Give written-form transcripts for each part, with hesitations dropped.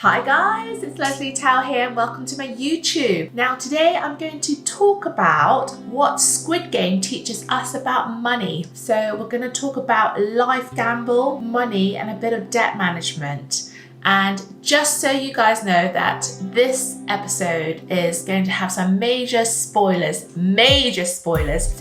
Hi guys, it's Leslie Tao here and welcome to my YouTube. Now today I'm going to talk about what Squid Game teaches us about money. So we're going to talk about life gamble, money and a bit of debt management. And just so you guys know that this episode is going to have some major spoilers. So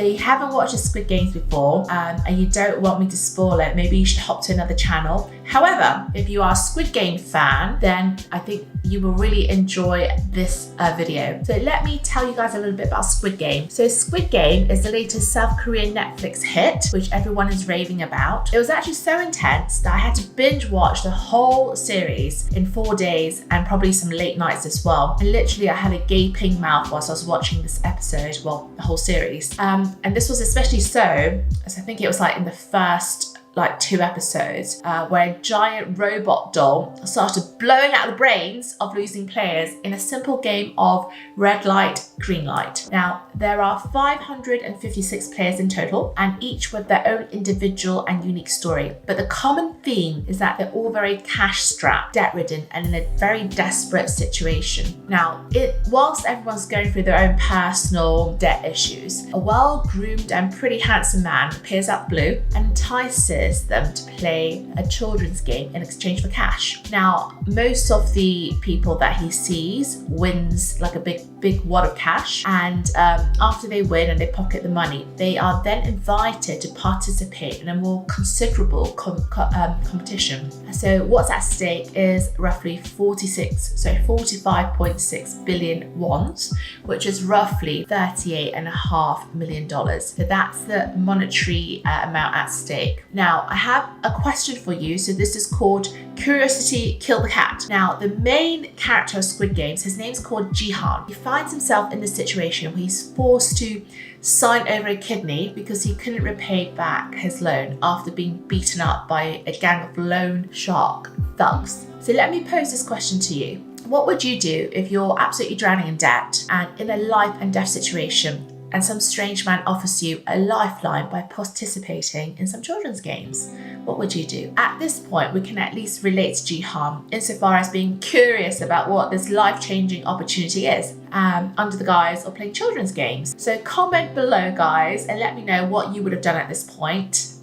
you haven't watched the Squid Games before and you don't want me to spoil it, maybe you should hop to another channel. However, if you are a Squid Game fan, then I think you will really enjoy this video. So let me tell you guys a little bit about Squid Game. So Squid Game is the latest South Korean Netflix hit, which everyone is raving about. It was actually so intense that I had to binge watch the whole series in 4 days and probably some late nights as well. And literally I had a gaping mouth whilst I was watching this episode, well, the whole series. And this was especially so, as I think it was like in the first 2 episodes where a giant robot doll started blowing out the brains of losing players in a simple game of red light, green light. Now, there are 556 players in total and each with their own individual and unique story. But the common theme is that they're all very cash strapped, debt ridden and in a very desperate situation. Now, whilst everyone's going through their own personal debt issues, a well-groomed and pretty handsome man appears out of the blue and entices them to play a children's game in exchange for cash. Now, most of the people that he sees wins like a big wad of cash, and after they win and they pocket the money, they are then invited to participate in a more considerable competition. So what's at stake is roughly 45.6 billion wons, which is roughly $38.5 million. So that's the monetary amount at stake. Now, I have a question for you. So this is called Curiosity Kill the Cat. Now, the main character of Squid Games, his name's called Jihan. He finds himself in this situation where he's forced to sign over a kidney because he couldn't repay back his loan after being beaten up by a gang of loan shark thugs. So let me pose this question to you. What would you do if you're absolutely drowning in debt and in a life and death situation and some strange man offers you a lifeline by participating in some children's games? What would you do? At this point, we can at least relate to Jihan insofar as being curious about what this life-changing opportunity is under the guise of playing children's games. So comment below, guys, and let me know what you would have done at this point.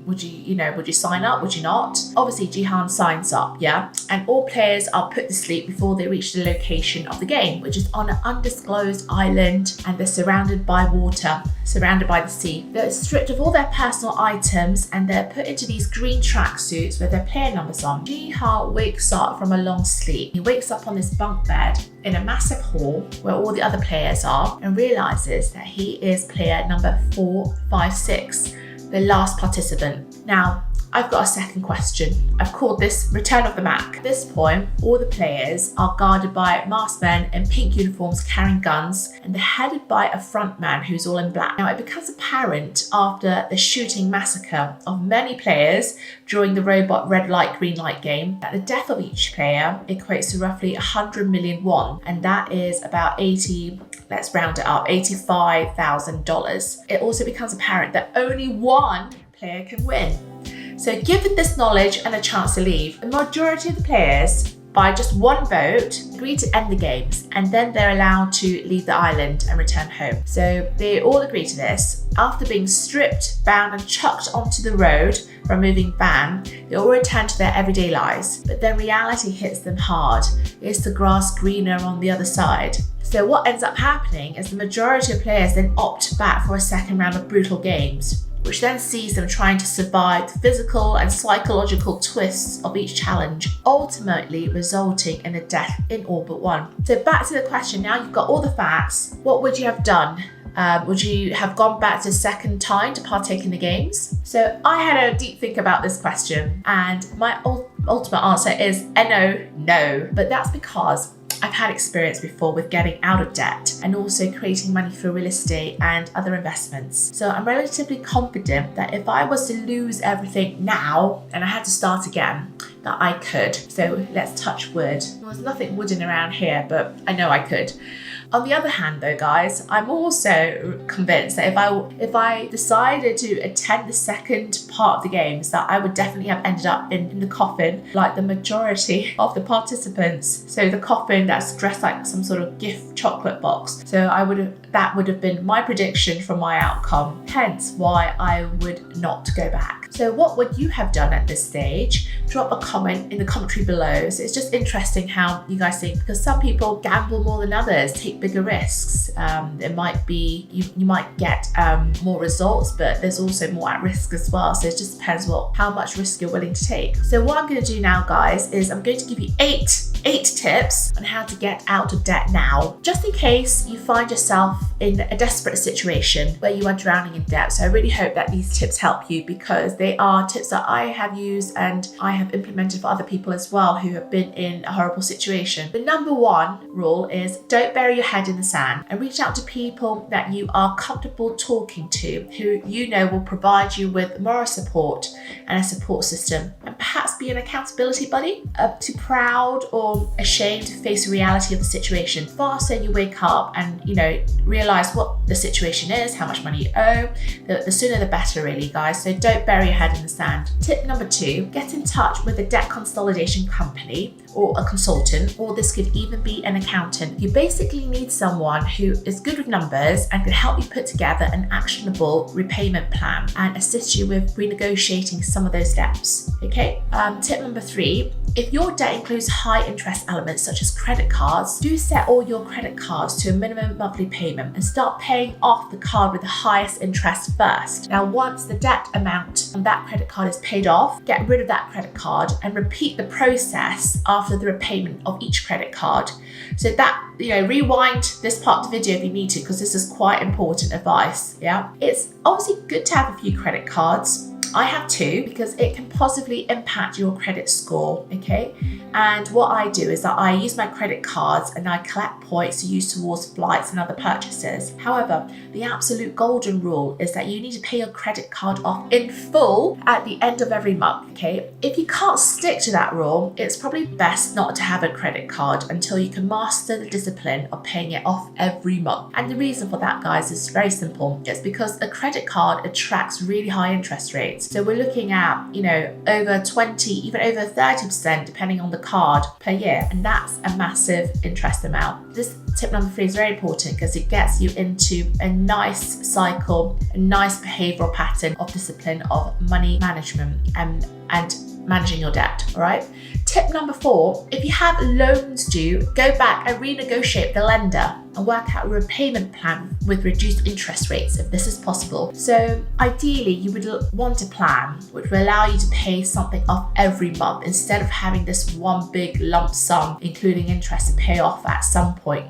Would you sign up? Would you not? Obviously, Jihan signs up, yeah? And all players are put to sleep before they reach the location of the game, which is on an undisclosed island, and they're surrounded by water, surrounded by the sea. They're stripped of all their personal items and they're put into these green tracksuits with their player numbers on. Jihan wakes up from a long sleep. He wakes up on this bunk bed in a massive hall where all the other players are and realizes that he is player number 456. The last participant. Now, I've got a second question. I've called this Return of the Mac. At this point, all the players are guarded by masked men in pink uniforms carrying guns, and they're headed by a front man who's all in black. Now, it becomes apparent after the shooting massacre of many players during the robot red light, green light game that the death of each player equates to roughly 100 million won, and that is about $85,000. It also becomes apparent that only one player can win. So given this knowledge and a chance to leave, the majority of the players, by just one vote, agree to end the games, and then they're allowed to leave the island and return home. So they all agree to this. After being stripped, bound and chucked onto the road from a moving van, they all return to their everyday lives. But then reality hits them hard. Is the grass greener on the other side? So what ends up happening is the majority of players then opt back for a second round of brutal games, which then sees them trying to survive the physical and psychological twists of each challenge, ultimately resulting in a death in all but one. So back to the question, now you've got all the facts, what would you have done? Would you have gone back to a second time to partake in the games? So I had a deep think about this question, and my ultimate answer is no. But that's because I've had experience before with getting out of debt and also creating money through real estate and other investments. So I'm relatively confident that if I was to lose everything now and I had to start again, that I could. So let's touch wood. There's nothing wooden around here, but I know I could. On the other hand though, guys, I'm also convinced that if I decided to attend the second part of the games, that I would definitely have ended up in the coffin like the majority of the participants. So the coffin that's dressed like some sort of gift chocolate box. So that would have been my prediction from my outcome, hence why I would not go back. So what would you have done at this stage? Drop a comment in the commentary below. So it's just interesting how you guys think, because some people gamble more than others, take bigger risks. It might be, you might get more results, but there's also more at risk as well. So it just depends how much risk you're willing to take. So what I'm going to do now, guys, is I'm going to give you eight tips on how to get out of debt now, just in case you find yourself in a desperate situation where you are drowning in debt. So I really hope that these tips help you, because they are tips that I have used and I have implemented for other people as well who have been in a horrible situation. The number one rule is don't bury your head in the sand, and reach out to people that you are comfortable talking to, who you know will provide you with moral support and a support system, and perhaps be an accountability buddy. Too proud or ashamed to face the reality of the situation. The faster you wake up and realize what the situation is, how much money you owe, the sooner the better, really, guys. So don't bury your head in the sand. Tip number 2, get in touch with a debt consolidation company or a consultant, or this could even be an accountant. You basically need someone who is good with numbers and can help you put together an actionable repayment plan and assist you with renegotiating some of those debts. Okay. Tip number 3, if your debt includes high interest elements such as credit cards, do set all your credit cards to a minimum monthly payment and start paying off the card with the highest interest first. Now, once the debt amount on that credit card is paid off, get rid of that credit card and repeat the process after the repayment of each credit card. So that, rewind this part of the video if you need to, because this is quite important advice. Yeah, it's obviously good to have a few credit cards. I have 2 because it can positively impact your credit score, okay? And what I do is that I use my credit cards and I collect points to use towards flights and other purchases. However, the absolute golden rule is that you need to pay your credit card off in full at the end of every month, okay? If you can't stick to that rule, it's probably best not to have a credit card until you can master the discipline of paying it off every month. And the reason for that, guys, is very simple. It's because a credit card attracts really high interest rates. So we're looking at, over 20, even over 30%, depending on the card per year. And that's a massive interest amount. This tip number 3 is very important because it gets you into a nice cycle, a nice behavioral pattern of discipline of money management and managing your debt. All right. Tip number 4, if you have loans due, go back and renegotiate the lender and work out a repayment plan with reduced interest rates if this is possible. So ideally, you would want a plan which will allow you to pay something off every month instead of having this one big lump sum, including interest, to pay off at some point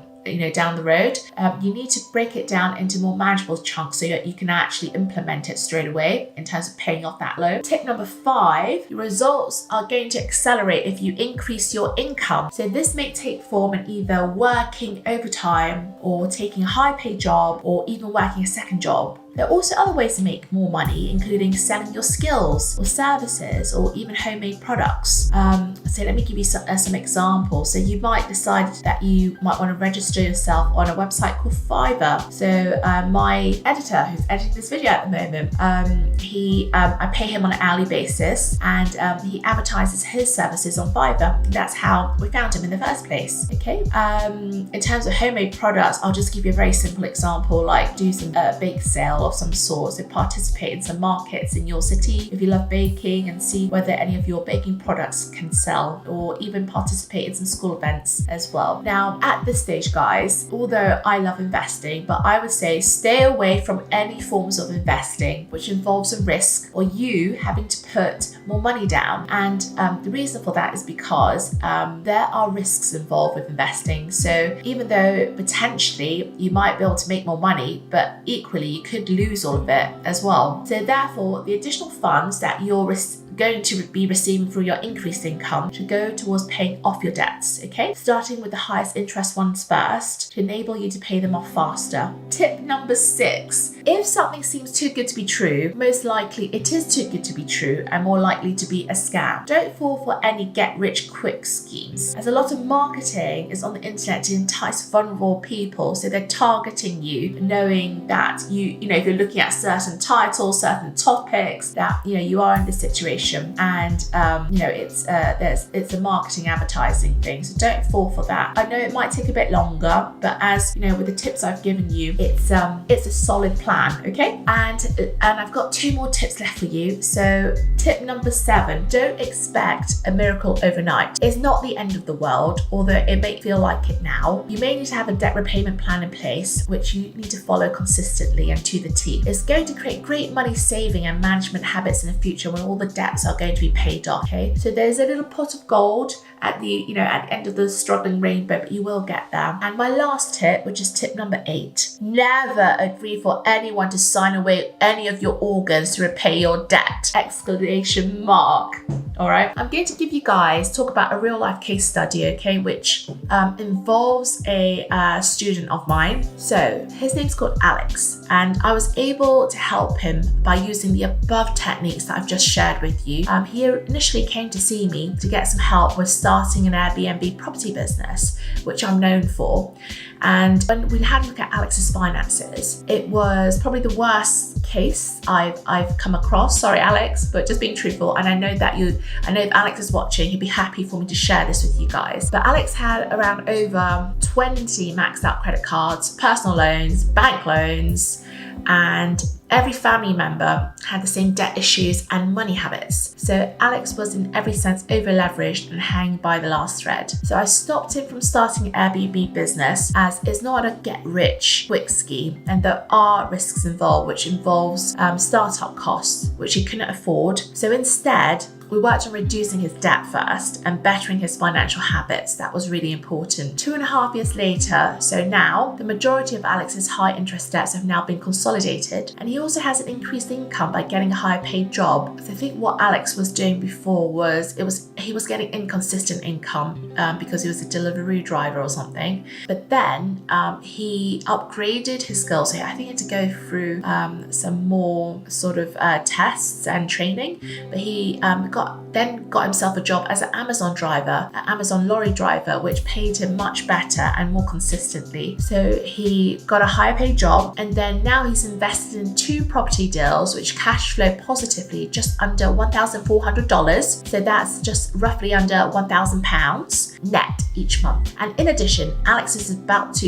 down the road. You need to break it down into more manageable chunks so that you can actually implement it straight away in terms of paying off that loan. Tip number 5, your results are going to accelerate if you increase your income. So this may take form in either working overtime or taking a high paid job or even working a second job. There are also other ways to make more money, including selling your skills or services or even homemade products. So let me give you some examples. So you might decide that you might want to register yourself on a website called Fiverr. So my editor, who's editing this video at the moment, I pay him on an hourly basis, and he advertises his services on Fiverr. That's how we found him in the first place. Okay. In terms of homemade products, I'll just give you a very simple example, like do some bake sale of some sort. So participate in some markets in your city if you love baking and see whether any of your baking products can sell, or even participate in some school events as well. Now, at this stage, guys, although I love investing, but I would say stay away from any forms of investing which involves a risk or you having to put more money down. And the reason for that is because there are risks involved with investing. So even though potentially you might be able to make more money, but equally you could lose all of it as well. So therefore, the additional funds that you're going to be receiving through your increased income should go towards paying off your debts, okay? Starting with the highest interest ones first to enable you to pay them off faster. Tip number 6. If something seems too good to be true, most likely it is too good to be true and more likely to be a scam. Don't fall for any get-rich-quick schemes, as a lot of marketing is on the internet to entice vulnerable people, so they're targeting you, knowing that you know, if you're looking at certain titles, certain topics, that you are in this situation, and it's a marketing advertising thing, so don't fall for that. I know it might take a bit longer, but as you know, with the tips I've given you, it's a solid plan, okay? And I've got 2 more tips left for you. So tip number 7, don't expect a miracle overnight. It's not the end of the world, although it may feel like it now. You may need to have a debt repayment plan in place, which you need to follow consistently and to the T. It's going to create great money saving and management habits in the future when all the debts are going to be paid off, okay? So there's a little pot of gold at the end of the struggling rainbow, but you will get there. And my last tip, which is tip number 8, never agree for anyone to sign away any of your organs to repay your debt! Exclamation mark. All right, I'm going to talk about a real life case study, okay, which involves a student of mine. So his name's called Alex, and I was able to help him by using the above techniques that I've just shared with you. He initially came to see me to get some help with starting an Airbnb property business, which I'm known for. And when we had a look at Alex's finances, it was probably the worst case I've come across. Sorry, Alex, but just being truthful. And I know if Alex is watching, he'd be happy for me to share this with you guys. But Alex had around over 20 maxed out credit cards, personal loans, bank loans, and every family member had the same debt issues and money habits. So Alex was in every sense over leveraged and hanging by the last thread. So I stopped him from starting an Airbnb business, as it's not a get rich quick scheme, and there are risks involved, which involves startup costs, which he couldn't afford. So instead, we worked on reducing his debt first and bettering his financial habits. That was really important. 2.5 years later, so now the majority of Alex's high interest debts have now been consolidated, and he also has an increased income by getting a higher paid job. So I think what Alex was doing before was he was getting inconsistent income because he was a delivery driver or something. But then he upgraded his skills. So I think he had to go through some more sort of tests and training, but he got himself a job as an Amazon lorry driver, which paid him much better and more consistently. So he got a higher paid job, and then now he's invested in 2 property deals which cash flow positively just under $1,400. So that's just roughly under £1,000 net each month. And in addition, Alex is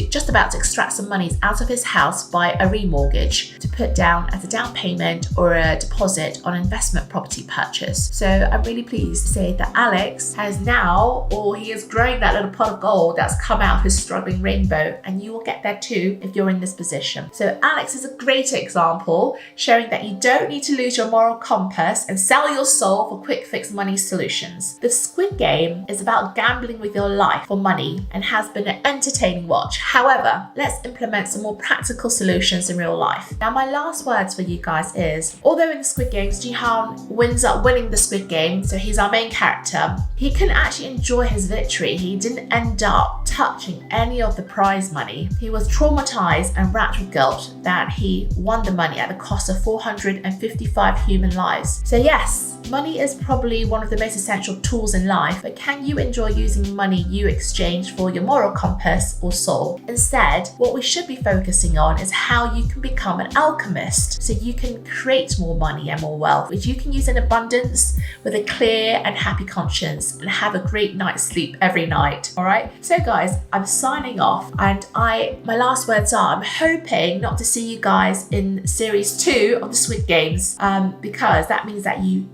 just about to extract some monies out of his house by a remortgage to put down as a down payment or a deposit on investment property purchase. So I'm really pleased to say that Alex has he is growing that little pot of gold that's come out of his struggling rainbow, and you will get there too if you're in this position. So Alex is a great example, showing that you don't need to lose your moral compass and sell your soul for quick fix money solutions. The Squid Game is about gambling with your life for money and has been an entertaining watch. However, let's implement some more practical solutions in real life. Now, my last words for you guys is, although in the Squid Games, Jihan winds up winning the Squid Game, so he's our main character, he couldn't actually enjoy his victory. He didn't end up touching any of the prize money. He was traumatized and racked with guilt that he won the money at the cost of 455 human lives. So yes, money is probably one of the most essential tools in life, but can you enjoy using money you exchange for your moral compass or soul? Instead, what we should be focusing on is how you can become an alchemist, so you can create more money and more wealth, which you can use in abundance with a clear and happy conscience and have a great night's sleep every night. All right. So guys, I'm signing off, and my last words are, I'm hoping not to see you guys in series 2 of the Squid Games, because that means that you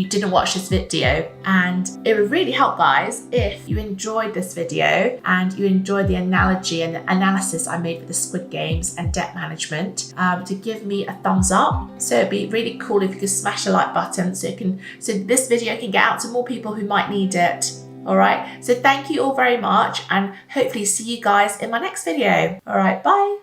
didn't watch this video, and it would really help, guys, if you enjoyed this video and you enjoyed the analogy and the analysis I made for the Squid Games and debt management, to give me a thumbs up. So it'd be really cool if you could smash the like button so this video can get out to more people who might need it. All right, so thank you all very much, and hopefully see you guys in my next video. All right, bye.